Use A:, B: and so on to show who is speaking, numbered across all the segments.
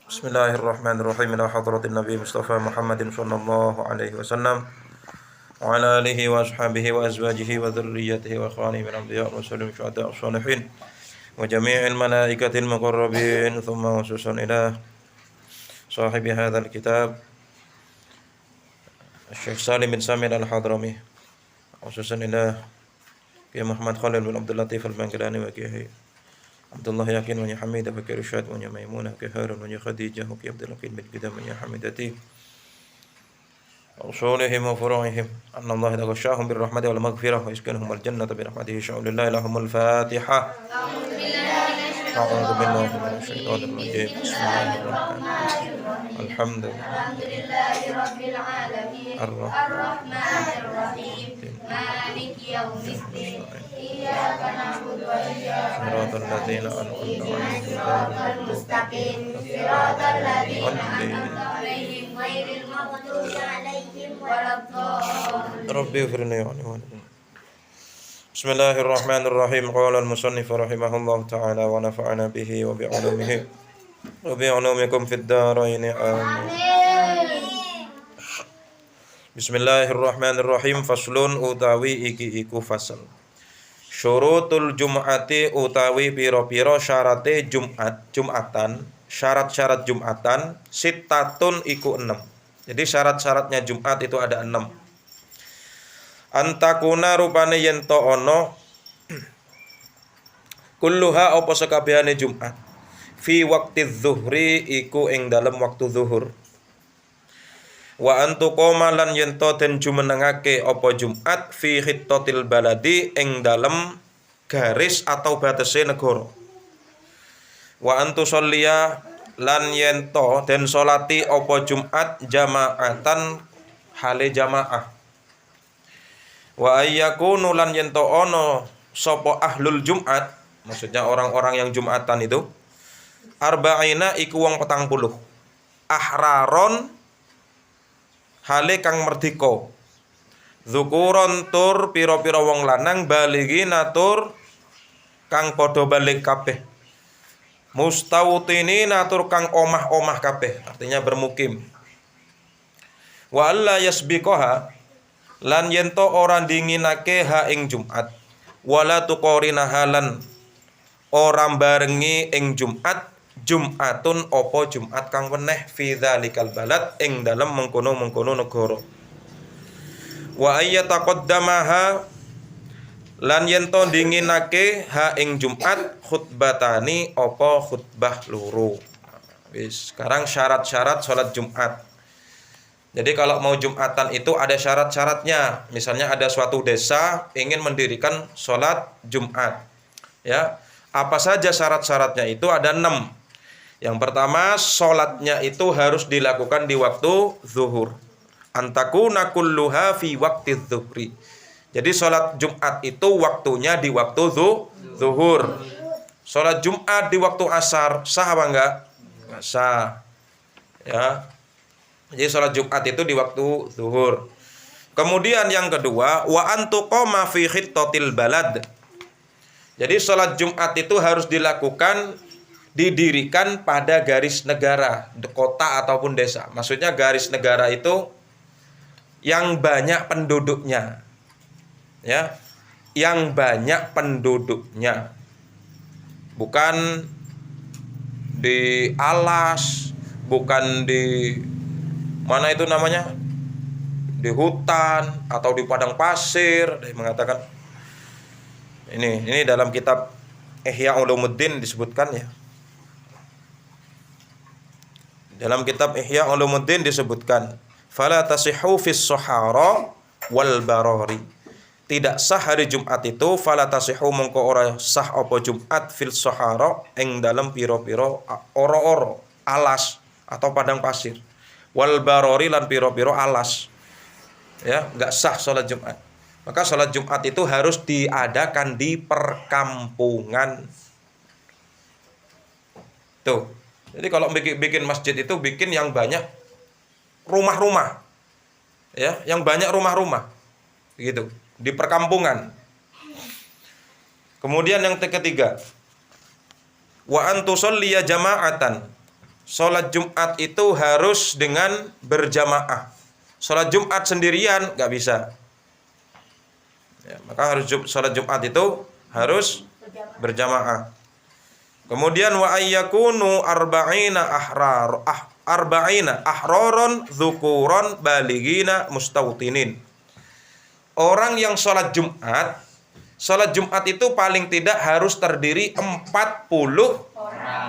A: Bismillahirrahmanirrahim. Ila hadratin Nabi Mustafa Muhammadin sallallahu alaihi wasallam wa ala alihi wa ashabihi wa azwajihi wa dhurriyyatihi wa ikhwanihi min anbiya wa salim syuhada as-salihin wa jami'il malaikatil muqarrabin thumma khususan ila sahibi hadzal kitab Syekh Salim bin Samir al-Hadrami khususan ila Kiai Muhammad Khalil bin Abdul Latif al-Bangkalani wa Kiai Abdullah Yakin wa Hamidah wa Kirsyad wa Maimunah wa Harun wa Khadijah wa Abdul Latif bin Qidam wa Hamidati usulihim wa furu'ihim anna Allah taghashahum bir rahmati wal maghfirah wa iskanhum al jannata bi rahmatihi sya'ulillahi lahumul fatihah. A'udzu billahi minasy syaithanir rajim. Bismillahirrahmanirrahim. Alhamdulillahi rabbil alamin. Arrahmanir rahim. Maliki yaumiddin. Iyyaka na'budu wa iyyaka nasta'in. Shiratal ladzina an'amta 'alaihim ghairil mustaqim. Shiratal ladzina an'amta 'alaihim ghairil maghdubi 'alaihim waladdallin. Rabbi ighfirli wa li Bismillahirrahmanirrahim. Qala al-musannif rahimahullahu ta'ala wa nafa'ana bihi wa bi'ulumihi wa bi'ulumikum fid dharain. Amin. Bismillahirrahmanirrahim. Faslun utawi iki iku fasal. Syurutul jum'ati utawi pira-pira syarate Jumatan, syarat-syarat Jumatan sittatun iku 6. Jadi syarat-syaratnya Jumat itu ada 6. Antakuna rupane yen to ana kulluha apa sakabehane Jumat fi waqtiz zuhri iku ing dalem waktu zuhur. Wa antuqoma lan yen to den jumenengake apa Jumat fi khittatil baladi ing dalem garis atau batese negara. Wa antusolliya lan yen to den salati apa Jumat jamaatan hale jamaah. Wa ayyakunu lan yen to ana sapa ahlul Jumat, maksudnya orang-orang yang Jumatan itu arba'ina iku wong 40. Ahraron hale kang merdeka. Dzukuron tur pira-pira wong lanang baligina tur kang padha balik kabeh. Mustawtinina tur kang omah-omah kabeh, artinya bermukim. Wa alla yasbiqaha lan yento ora dinginake ha ing Jumat wala tuqorina halan ora barengi ing Jumat Jumatun apa Jumat kang weneh fi dzalikal balad ing dalem mengkono-mengkono negara. Wa ayyataqaddamaha lan yento dinginake ha ing Jumat khutbatani apa khutbah loro. Wis sekarang syarat-syarat salat Jumat. Jadi kalau mau Jumatan itu ada syarat-syaratnya. Misalnya ada suatu desa ingin mendirikan sholat Jumat. Ya, apa saja syarat-syaratnya itu ada 6. Yang pertama, sholatnya itu harus dilakukan di waktu zuhur. Antakuna kulluha fi waqti zuhri. Jadi sholat Jumat itu waktunya di waktu zuhur. Sholat Jumat di waktu asar sah apa enggak? Sah. Ya. Jadi sholat Jumat itu di waktu zuhur. Kemudian yang kedua, wa antuqoma fi khittatil balad. Jadi sholat Jumat itu harus dilakukan, didirikan pada garis negara, kota ataupun desa. Maksudnya garis negara itu yang banyak penduduknya. Ya, yang banyak penduduknya. Bukan di alas, bukan di mana itu namanya, di hutan atau di padang pasir. Dia mengatakan ini dalam kitab Ihya Ulumuddin disebutkan ya. Dalam kitab Ihya Ulumuddin disebutkan fala tasihhu fis sahara wal barari. Tidak sah hari Jumat itu fala tasihhu mongko ora sah apa Jumat fil sahara ing dalam pira-pira ora-ora alas atau padang pasir. Wal barori lan piro-piro alas, ya nggak sah sholat Jumat. Maka sholat Jumat itu harus diadakan di perkampungan. Tuh, jadi kalau bikin masjid itu bikin yang banyak rumah-rumah, ya, yang banyak rumah-rumah, gitu, di perkampungan. Kemudian yang ketiga, wa antusolliya jama'atan sholat Jumat itu harus dengan berjamaah. Sholat Jumat sendirian nggak bisa. Ya, maka harus sholat Jumat itu harus berjamaah. Kemudian wa ayyakunu arba'ina ahroron dzukuron baligina mustautinin. Orang yang sholat Jumat itu paling tidak harus terdiri 40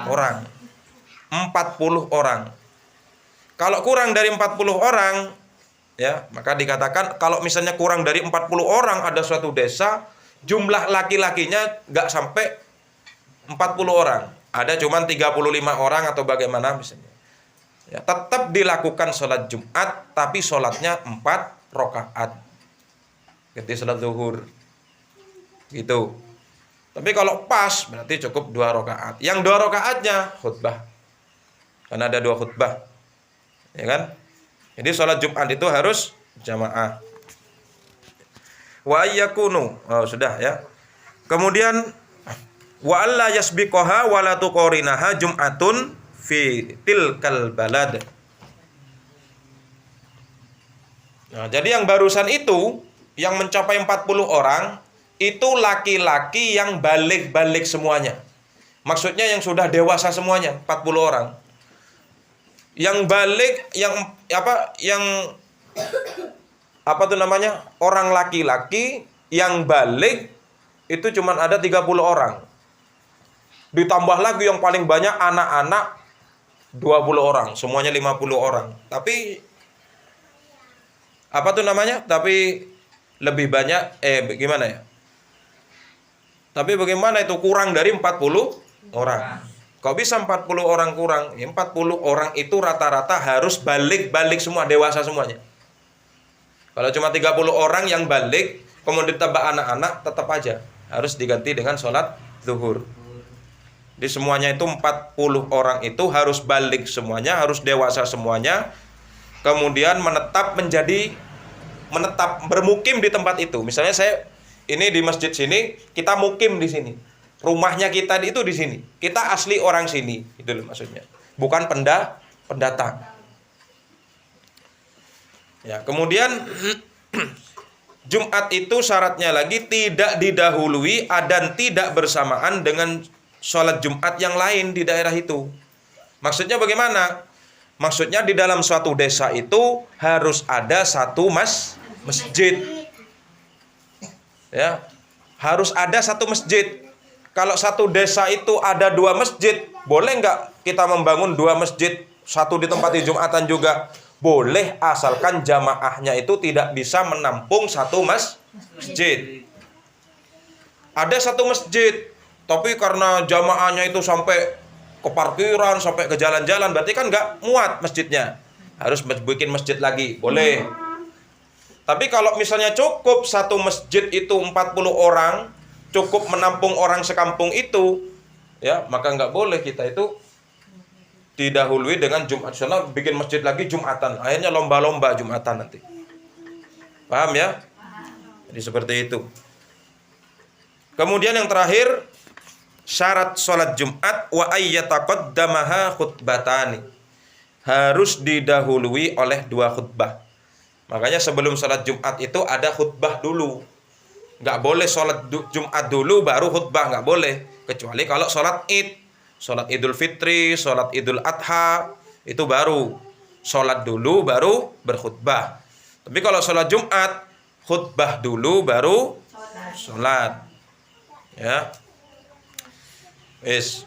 A: orang. 40 orang. Kalau kurang dari 40 orang, ya, maka dikatakan kalau misalnya kurang dari 40 orang ada suatu desa, jumlah laki-lakinya nggak sampai 40 orang. Ada cuma 35 orang atau bagaimana misalnya. Ya, tetap dilakukan sholat Jumat, tapi sholatnya 4 rakaat. Seperti sholat zuhur. Gitu. Tapi kalau pas, berarti cukup 2 rakaat. Yang 2 rakaatnya khutbah. Karena ada 2 khutbah. Ya kan? Jadi sholat Jumat itu harus jamaah. Wa ayyakunu. Oh, sudah ya. Kemudian wa alla yasbiqaha wa la tuqarinaha jum'atun fi tilkal balad. Nah, jadi yang barusan itu yang mencapai 40 orang itu laki-laki yang balik semuanya. Maksudnya yang sudah dewasa semuanya, 40 orang. Yang balik orang laki-laki yang balik itu cuma ada 30 orang. Ditambah lagi yang paling banyak anak-anak 20 orang, semuanya 50 orang. Tapi Tapi lebih banyak gimana ya? Tapi bagaimana itu kurang dari 40 orang? Kok bisa 40 orang kurang? 40 orang itu rata-rata harus balik semua, dewasa semuanya. Kalau cuma 30 orang yang balik, kemudian ditambah anak-anak, tetap aja harus diganti dengan sholat zuhur. Di semuanya itu 40 orang itu harus balik semuanya, harus dewasa semuanya. Kemudian menetap bermukim di tempat itu. Misalnya saya ini di masjid sini, kita mukim di sini. Rumahnya kita itu di sini. Kita asli orang sini, itu loh maksudnya. Bukan pendatang. Ya, kemudian Jumat itu syaratnya lagi tidak didahului dan tidak bersamaan dengan sholat Jumat yang lain di daerah itu. Maksudnya bagaimana? Maksudnya di dalam suatu desa itu harus ada satu masjid. Ya, harus ada satu masjid. Kalau satu desa itu ada 2 masjid, boleh nggak kita membangun 2 masjid? Satu di tempat di Jumatan juga boleh, asalkan jamaahnya itu tidak bisa menampung satu masjid. Ada satu masjid, tapi karena jamaahnya itu sampai ke parkiran, sampai ke jalan-jalan, berarti kan nggak muat masjidnya. Harus bikin masjid lagi, boleh. Tapi kalau misalnya cukup satu masjid itu 40 orang, cukup menampung orang sekampung itu, ya maka nggak boleh kita itu didahului dengan Jumat. Soalnya bikin masjid lagi Jumatan, akhirnya lomba-lomba Jumatan nanti. Paham ya? Jadi seperti itu. Kemudian yang terakhir, syarat sholat Jumat wa ayyataqaddamaha khutbatani. Harus didahului oleh 2 khutbah. Makanya sebelum sholat Jumat itu ada khutbah dulu. Nggak boleh sholat Jumat dulu baru khutbah, nggak boleh. Kecuali kalau sholat Id, sholat Idul Fitri, sholat Idul Adha, itu baru sholat dulu baru berkhutbah. Tapi kalau sholat Jumat, khutbah dulu baru sholat. Ya. Wis.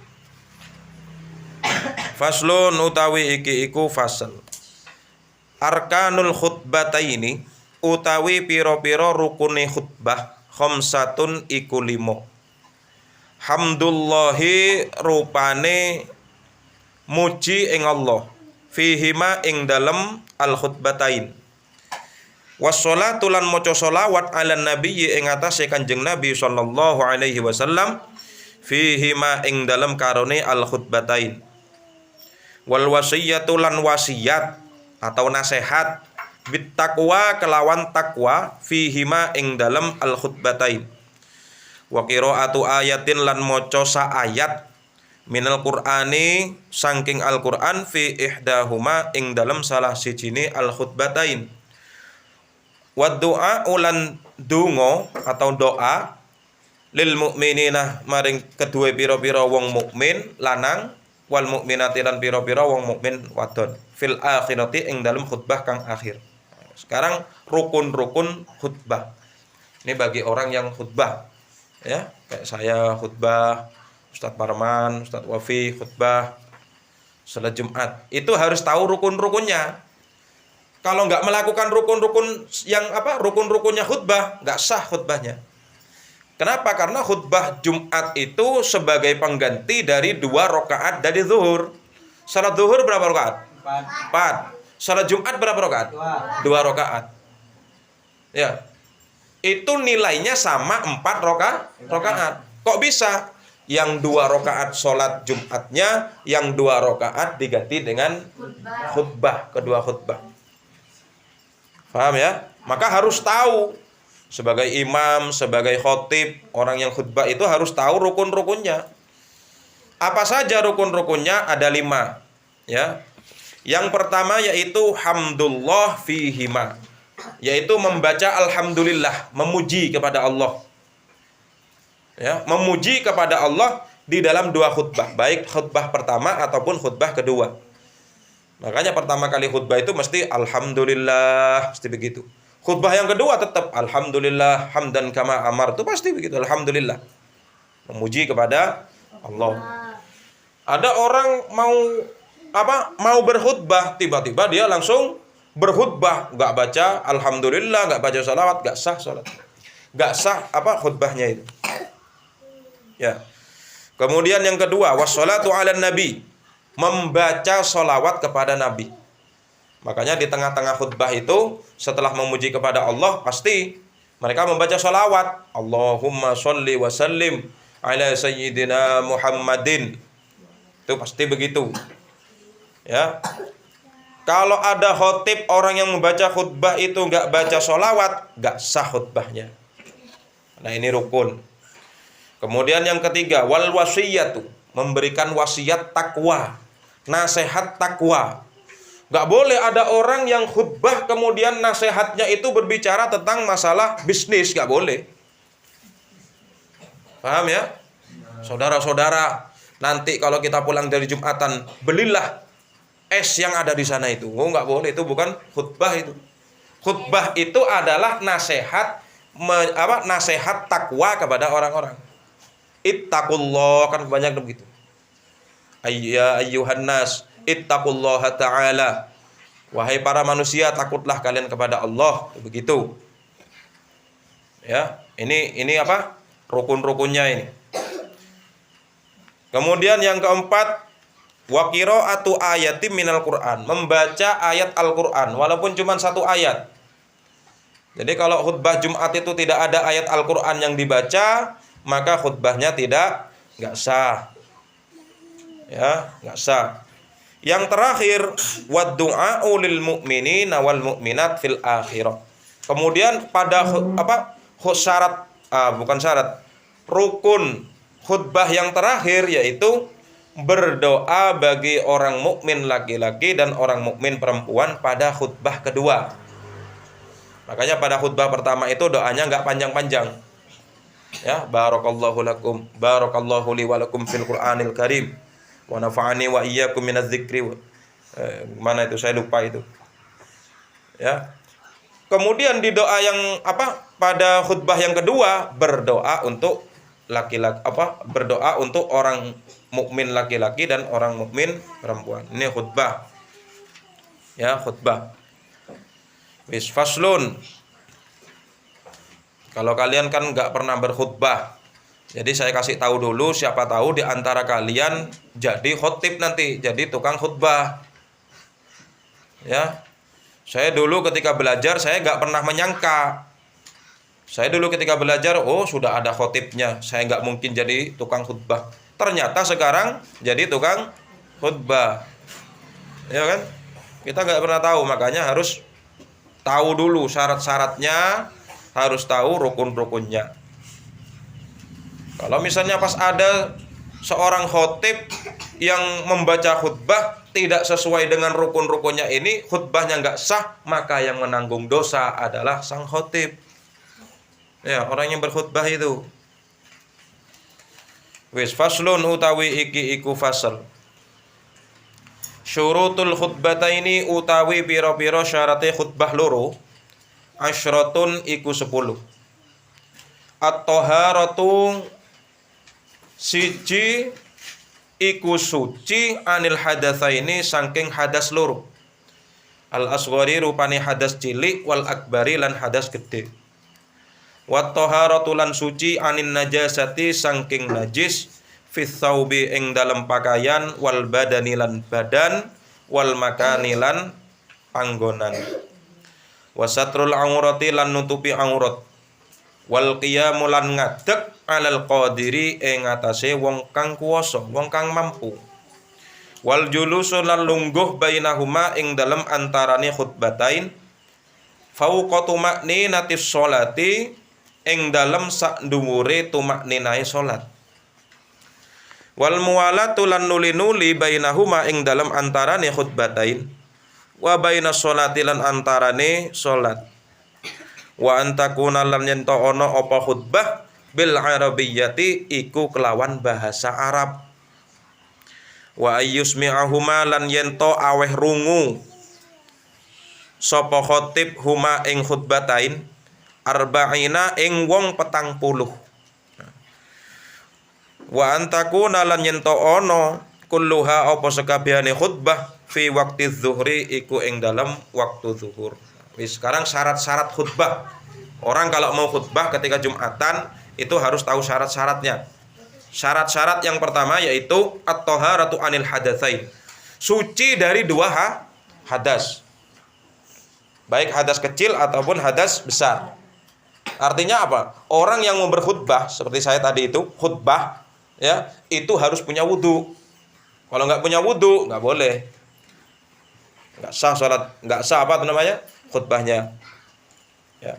A: Faslun utawi iki iku fasal. Arkanul khutbataini utawi piro-piro rukune khutbah khamsatun iku 5. Hamdullahi rupane muji ing Allah fihima ing dalem al khutbatain. Wassalatu lan maca sholawat ala nabiyyi ing atase Kanjeng Nabi sallallahu alaihi wasallam fihima ing dalem karone al khutbatain. Wal wasiyatu lan wasiat atau nasihat bit taqwa kelawan takwa fihima ing dalem al khutbatain. Wa qiraatu ayatin lan maca sa ayat minal Qur'ani saking Al-Qur'an fi ihdahuma ing dalam salah sijine al khutbatain. Wa du'a ulan donga atau doa lil mukminina maring kedue pira-pira wong mukmin lanang wal mukminati lan pira-pira wong mukmin wadon fil akhirati ing dalam khutbah kang akhir. Sekarang rukun-rukun khutbah. Ini bagi orang yang khutbah. Ya, kayak saya khutbah, Ustadz Parman, Ustadz Wafi khutbah salat Jumat. Itu harus tahu rukun-rukunnya. Kalau nggak melakukan rukun-rukun yang rukun-rukunnya khutbah, nggak sah khutbahnya. Kenapa? Karena khutbah Jumat itu sebagai pengganti dari 2 rakaat dari zuhur. Salat zuhur berapa rakaat? 4. Salat Jumat berapa rakaat? 2 rakaat. Ya. Itu nilainya sama 4 rakaat. Kok bisa? Yang 2 rakaat salat Jumatnya, yang 2 rakaat diganti dengan khutbah, kedua khutbah. Paham ya? Maka harus tahu sebagai imam, sebagai khotib, orang yang khutbah itu harus tahu rukun-rukunnya. Apa saja rukun-rukunnya? Ada 5. Ya. Yang pertama yaitu hamdulillah fihima, yaitu membaca alhamdulillah, memuji kepada Allah. Ya, memuji kepada Allah di dalam 2 khutbah, baik khutbah pertama ataupun khutbah kedua. Makanya pertama kali khutbah itu mesti alhamdulillah, mesti begitu. Khutbah yang kedua tetap alhamdulillah hamdan kama amar, itu pasti begitu, alhamdulillah. Memuji kepada Allah. Ada orang mau berkhutbah, tiba-tiba dia langsung berkhutbah, enggak baca alhamdulillah, enggak baca salawat, enggak sah salat. Enggak sah khutbahnya itu. Ya. Kemudian yang kedua, wassalatu 'alan nabi, membaca sholawat kepada Nabi. Makanya di tengah-tengah khutbah itu setelah memuji kepada Allah pasti mereka membaca sholawat. Allahumma sholli wa sallim ala sayyidina Muhammadin. Itu pasti begitu. Ya. Kalau ada khotib orang yang membaca khutbah itu enggak baca sholawat, enggak sah khutbahnya. Nah ini rukun. Kemudian yang ketiga, wal wasiyatu, memberikan wasiat takwa, nasihat takwa. Gak boleh ada orang yang khutbah kemudian nasihatnya itu berbicara tentang masalah bisnis, gak boleh. Paham ya? Saudara-saudara, nanti kalau kita pulang dari Jumatan, belilah es yang ada di sana itu. Oh, gak boleh, itu bukan khutbah itu. Khutbah itu adalah nasihat nasihat takwa kepada orang-orang. Ittaqullah, kan banyak begitu. Ayyuhan nas, ittaqullaha ta'ala. Wahai para manusia, takutlah kalian kepada Allah. Begitu. Ya, ini rukun-rukunnya ini. Kemudian yang keempat, wa qira'atu ayatin minal Qur'an, membaca ayat Al-Qur'an walaupun cuma 1 ayat. Jadi kalau khutbah Jumat itu tidak ada ayat Al-Qur'an yang dibaca, maka khutbahnya enggak sah. Ya, enggak sah. Yang terakhir, wad du'a'u lil mu'minina wal mu'minat fil akhirah. Kemudian pada rukun khutbah yang terakhir yaitu berdoa bagi orang mukmin laki-laki dan orang mukmin perempuan pada khutbah kedua. Makanya pada khutbah pertama itu doanya enggak panjang-panjang. Ya, barakallahu lakum, barakallahu li wa lakum fil Qur'anil Karim. Wa nafa'ani wa iyyakum minadz dzikri. Mana itu saya lupa itu. Ya. Kemudian di doa yang pada khutbah yang kedua berdoa untuk laki-laki berdoa untuk orang mukmin laki-laki dan orang mukmin perempuan. Ini khutbah. Ya, khutbah. Wis faslun. Kalau kalian kan nggak pernah berkhutbah, jadi saya kasih tahu dulu, siapa tahu di antara kalian jadi khotib nanti, jadi tukang khutbah. Ya, saya dulu ketika belajar saya nggak pernah menyangka. Saya dulu ketika belajar, oh sudah ada khotibnya, saya nggak mungkin jadi tukang khutbah. Ternyata sekarang jadi tukang khutbah. Ya kan? Kita nggak pernah tahu, makanya harus tahu dulu syarat-syaratnya. Harus tahu rukun-rukunnya. Kalau misalnya pas ada seorang khotib yang membaca khutbah tidak sesuai dengan rukun-rukunnya ini, khutbahnya nggak sah, maka yang menanggung dosa adalah sang khotib. Ya, orang yang berkhutbah itu. Wis faslun utawi iki iku fasal. Syurutul khutbataini utawi pira-pira syarate khutbah loro, asyratun iku 10. At-taharatu siji iku suci anil hadatsaini saking hadas loro. Al asghari rupane hadas cilik, wal akbari lan hadas gede. Wat taharatu lan suci anin najasati saking najis, fis thawbi ing dalem pakaian, wal badani lan badan, wal makani lan panggonan. Wasatrul aurati lan nutupi aurat. Wal qiyamu lan ngadeg alal qadiri ing atase wong kang kuwasa, wong kang mampu. Wal julusu lan lungguh bainahuma ing dalem antarane khutbatain, fauqa tumakninatis sholati ing dalem sak dhuwure tumakninae salat. Wal muwalatu lan nuli-nuli bainahuma ing dalem antarane khutbatain, wa bainas sholati lan antarane salat. Wa antakuna lan yen to ana apa khutbah bil arabiyyati iku kelawan bahasa Arab. Wa ayyusmi'ahuma lan yen to aweh rungu sapa khatib huma ing khutbatain arba'ina ing wong 40. Wa antakuna lan yen to ana kulluha apa sekabehane khutbah fi waqti zuhri iku ing dalam waktu zuhur. Wis, sekarang syarat-syarat khutbah. Orang kalau mau khutbah ketika Jumatan itu harus tahu syarat-syaratnya. Syarat-syarat yang pertama yaitu at-taharatu anil hadatsain. Suci dari dua hadas. Baik hadas kecil ataupun hadas besar. Artinya apa? Orang yang mau berkhutbah seperti saya tadi itu, khutbah ya, itu harus punya wudu. Kalau nggak punya wudu, nggak boleh. Nggak sah sholat, nggak sah apa namanya? Khutbahnya. Ya.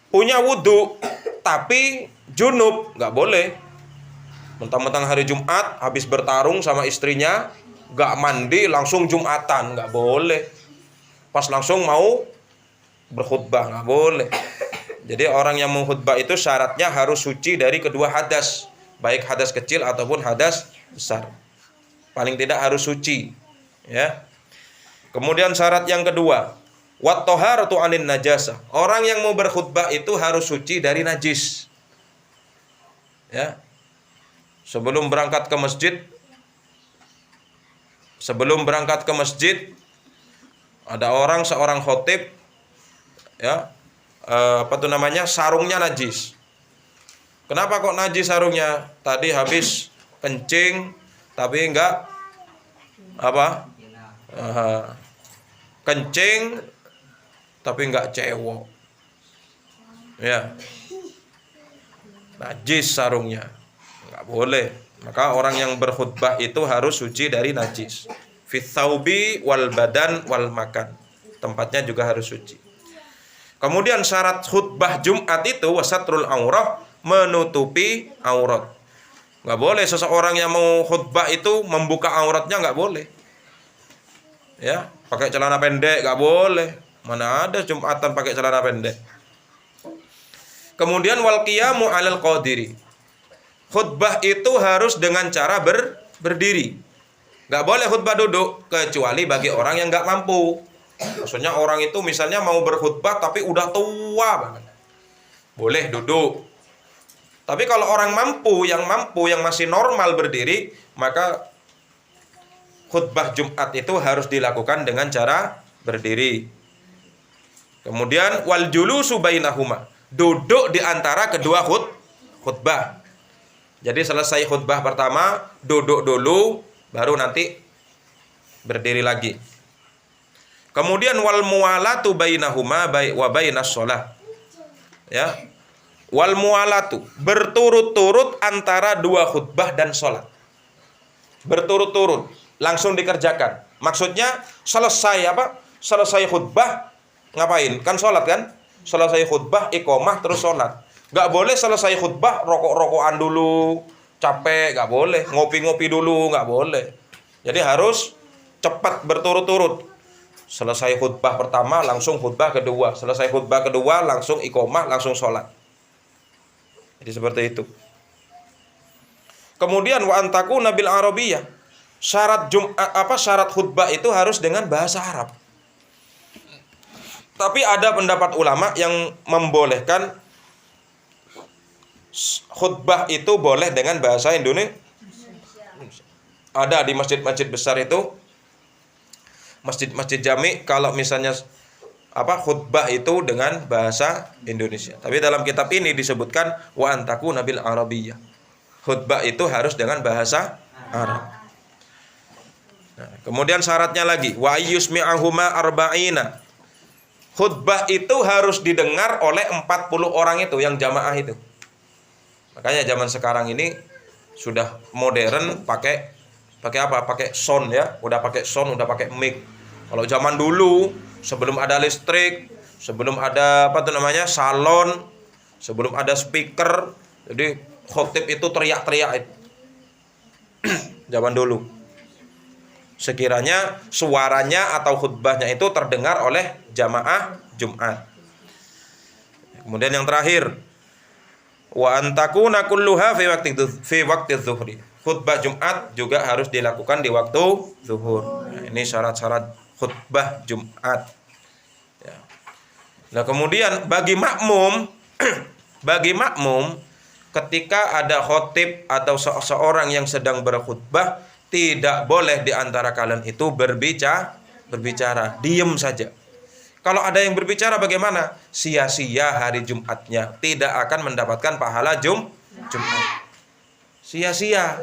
A: Punya wudu tapi junub, nggak boleh. Mentang-mentang hari Jumat habis bertarung sama istrinya, nggak mandi langsung Jumatan, nggak boleh. Pas langsung mau berkhutbah, nggak boleh. Jadi orang yang mau khutbah itu syaratnya harus suci dari kedua hadas, baik hadas kecil ataupun hadas besar. Paling tidak harus suci, ya. Kemudian syarat yang kedua, wat taharatu anin najasah. Orang yang mau berkhutbah itu harus suci dari najis. Ya. Sebelum berangkat ke masjid, ada seorang khotib, ya, sarungnya najis. Kenapa kok najis sarungnya? Tadi habis kencing, tapi enggak kencing, tapi enggak cewek. Ya, najis sarungnya, enggak boleh. Maka orang yang berkhutbah itu harus suci dari najis. Fit thawbi wal badan wal makan. Tempatnya juga harus suci. Kemudian syarat khutbah Jumat itu wasatrul aurah, menutupi aurat. Enggak boleh seseorang yang mau khutbah itu membuka auratnya, enggak boleh. Ya, pakai celana pendek enggak boleh. Mana ada Jumatan pakai celana pendek. Kemudian wal qiyamu 'alal qadiri. Khutbah itu harus dengan cara berdiri. Enggak boleh khutbah duduk kecuali bagi orang yang enggak mampu. Maksudnya orang itu misalnya mau berkhutbah tapi udah tua banget. Boleh duduk. Tapi kalau orang yang masih normal berdiri, maka khutbah Jumat itu harus dilakukan dengan cara berdiri. Kemudian wal julusu bainahuma, duduk di antara kedua khutbah. Jadi selesai khutbah pertama, duduk dulu, baru nanti berdiri lagi. Kemudian wal muwalatu bainahuma wa bainas shalah. Ya. Wal muwalatu, berturut-turut antara dua khutbah dan sholat. Berturut-turut, langsung dikerjakan. Maksudnya selesai khutbah ngapain? Kan sholat kan? Selesai khutbah iqomah terus sholat. Gak boleh selesai khutbah rokok-rokokan dulu, capek, nggak boleh. Ngopi-ngopi dulu, nggak boleh. Jadi harus cepat berturut-turut. Selesai khutbah pertama, langsung khutbah kedua. Selesai khutbah kedua, langsung iqomah, langsung sholat. Jadi seperti itu. Kemudian wa antaku nabil arabiyah. Syarat khutbah itu harus dengan bahasa Arab. Tapi ada pendapat ulama yang membolehkan khutbah itu boleh dengan bahasa Indonesia. Ada di masjid-masjid besar itu, masjid-masjid jami, kalau misalnya khutbah itu dengan bahasa Indonesia. Tapi dalam kitab ini disebutkan wa antaku nabil arabiyah. Khutbah itu harus dengan bahasa Arab. Nah, kemudian syaratnya lagi wa ayyusmi'ahuma arba'ina. Khutbah itu harus didengar oleh 40 orang itu yang jamaah itu. Makanya zaman sekarang ini sudah modern pakai apa? Pakai sound ya, udah pakai sound, udah pakai mic. Kalau zaman dulu sebelum ada listrik, sebelum ada salon, sebelum ada speaker, jadi khotib itu teriak-teriak. Zaman dulu. Sekiranya suaranya atau khutbahnya itu terdengar oleh jamaah Jumat. Kemudian yang terakhir, wa antakuna kulluha fi waqti dzuhri. Khutbah Jumat juga harus dilakukan di waktu zuhur. Nah, ini syarat-syarat khutbah Jumat. Ya. Nah, kemudian bagi makmum ketika ada khotib atau seorang yang sedang berkhutbah, tidak boleh di antara kalian itu berbicara, diam saja. Kalau ada yang berbicara bagaimana? Sia-sia hari Jumatnya, tidak akan mendapatkan pahala Jumat. Sia-sia.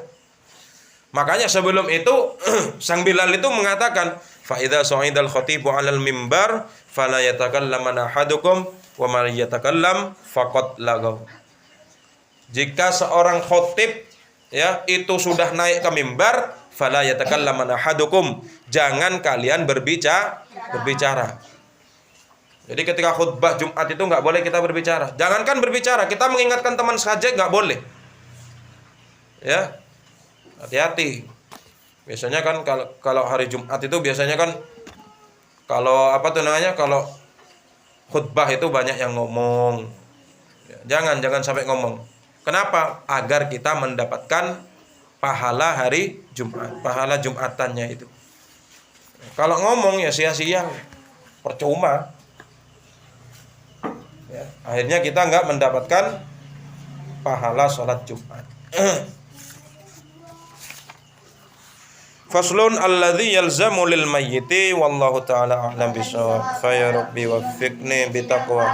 A: Makanya sebelum itu Sang Bilal itu mengatakan, fa idza sa'idal khatibu 'alal mimbar fala yatakallamanna ahadukum wa man yatakallam faqad lagaw. Jika seorang khatib ya itu sudah naik ke mimbar, fala yatakallamanna ahadukum, jangan kalian berbicara. Jadi ketika khutbah Jumat itu nggak boleh kita berbicara. Jangankan berbicara, kita mengingatkan teman saja nggak boleh. Ya, hati-hati. Biasanya kan kalau hari Jumat itu biasanya kan kalau kalau khutbah itu banyak yang ngomong. Ya, jangan sampai ngomong. Kenapa? Agar kita mendapatkan pahala hari Jumat, pahala Jumatannya itu. Kalau ngomong ya sia-sia, percuma. Ya, akhirnya kita nggak mendapatkan pahala sholat Jumat. Faslun alladzi yalzamu lil mayyiti wallahu ta'ala a'lam bishawab. Fa ya rabbi waffiqni bitaqwa.